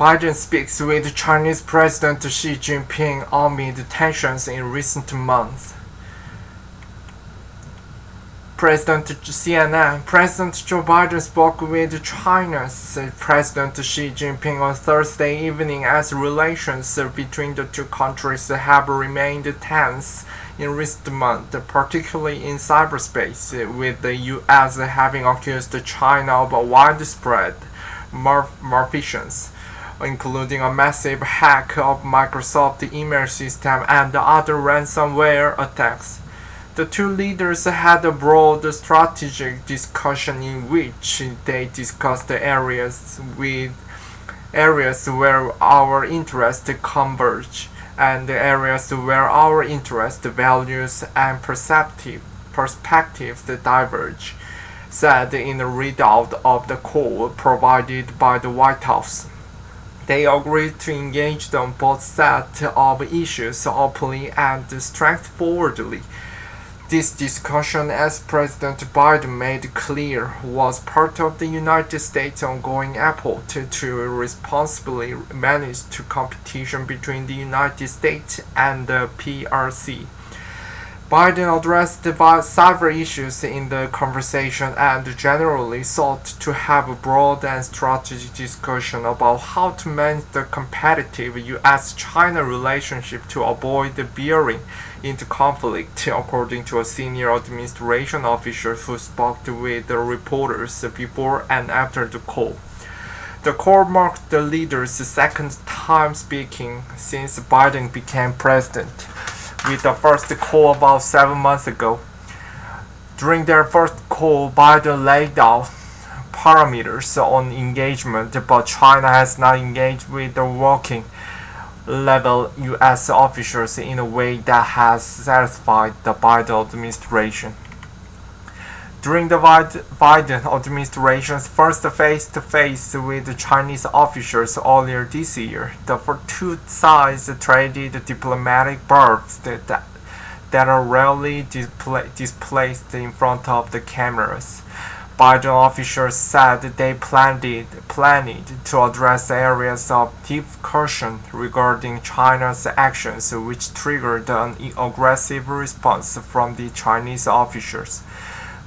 Biden speaks with Chinese President Xi Jinping amid tensions in recent months. CNN. President Joe Biden spoke with China's President Xi Jinping on Thursday evening as relations between the two countries have remained tense in recent months, particularly in cyberspace, with the U.S. having accused China of widespread malfeasance, including a massive hack of Microsoft email system and other ransomware attacks. The two leaders had a broad strategic discussion in which they discussed areas where our interests converge and areas where our interests, values, and perspectives diverge, said in a readout of the call provided by the White House. They agreed to engage on both sets of issues openly and straightforwardly. This discussion, as President Biden made clear, was part of the United States' ongoing effort to responsibly manage the competition between the United States and the PRC. Biden addressed several issues in the conversation and generally sought to have a broad and strategic discussion about how to manage the competitive U.S.-China relationship to avoid veering into conflict, according to a senior administration official who spoke with the reporters before and after the call. The call marked the leaders' second time speaking since Biden became president, with the first call about 7 months ago. During their first call, Biden laid out parameters on engagement, but China has not engaged with the working level U.S. officials in a way that has satisfied the Biden administration. During the Biden administration's first face-to-face with Chinese officials earlier this year, the two sides traded diplomatic verbs that are rarely displayed in front of the cameras. Biden officials said they planned to address areas of deep caution regarding China's actions, which triggered an aggressive response from the Chinese officials.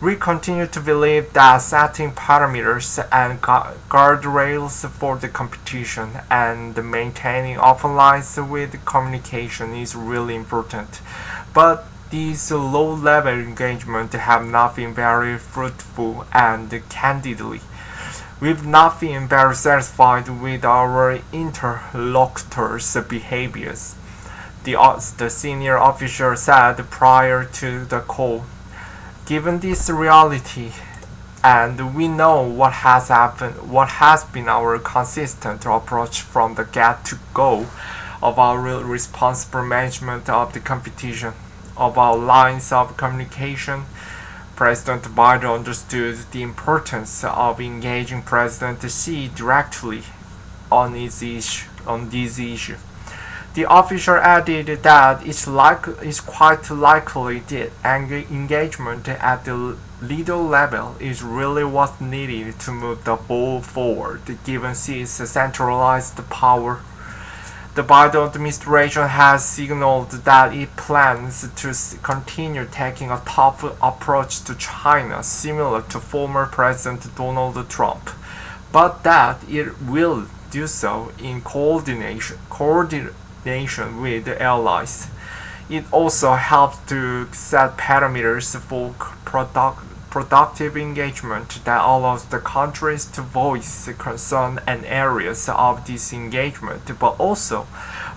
We continue to believe that setting parameters and guardrails for the competition and maintaining open lines with communication is really important. But these low-level engagements have not been very fruitful, and candidly, we've not been very satisfied with our interlocutors' behaviors, the senior official said prior to the call. Given this reality, and we know what has been our consistent approach from the get-go of our responsible management of the competition, of our lines of communication, President Biden understood the importance of engaging President Xi directly on this issue. The official added that it's quite likely that engagement at the leader level is really what's needed to move the ball forward, given Xi's centralized power. The Biden administration has signaled that it plans to continue taking a tough approach to China, similar to former President Donald Trump, but that it will do so in coordination with the allies. It also helps to set parameters for productive engagement that allows the countries to voice concern and areas of disengagement, but also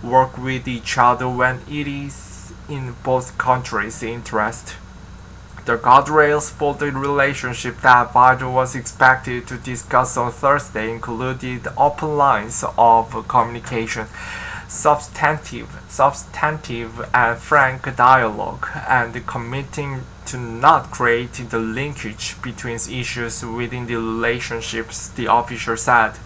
work with each other when it is in both countries' interest. The guardrails for the relationship that Biden was expected to discuss on Thursday included open lines of communication, substantive and frank dialogue, and committing to not create the linkage between issues within the relationships, the official said.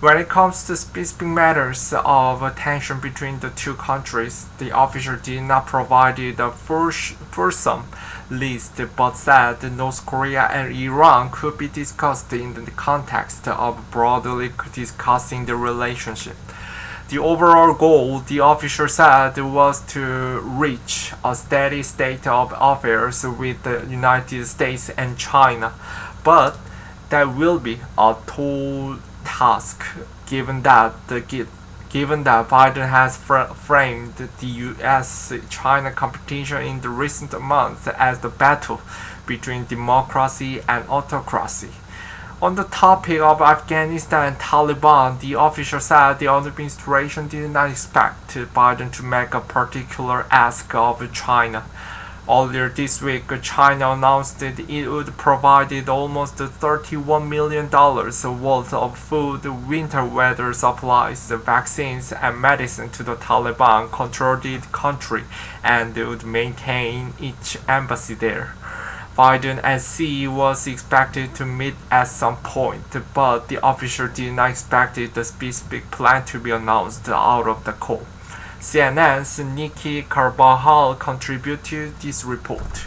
When it comes to specific matters of tension between the two countries, the official did not provide a fulsome list, but said North Korea and Iran could be discussed in the context of broadly discussing the relationship. The overall goal, the official said, was to reach a steady state of affairs with the United States and China, but that will be a tall task given that Biden has framed the U.S.-China competition in the recent months as the battle between democracy and autocracy. On the topic of Afghanistan and Taliban, the official said the administration did not expect Biden to make a particular ask of China. Earlier this week, China announced that it would provide almost $31 million worth of food, winter weather supplies, vaccines, and medicine to the Taliban-controlled country and would maintain its embassy there. Biden and Xi was expected to meet at some point, but the official did not expect the specific plan to be announced out of the call. CNN's Nikki Carbajal contributed this report.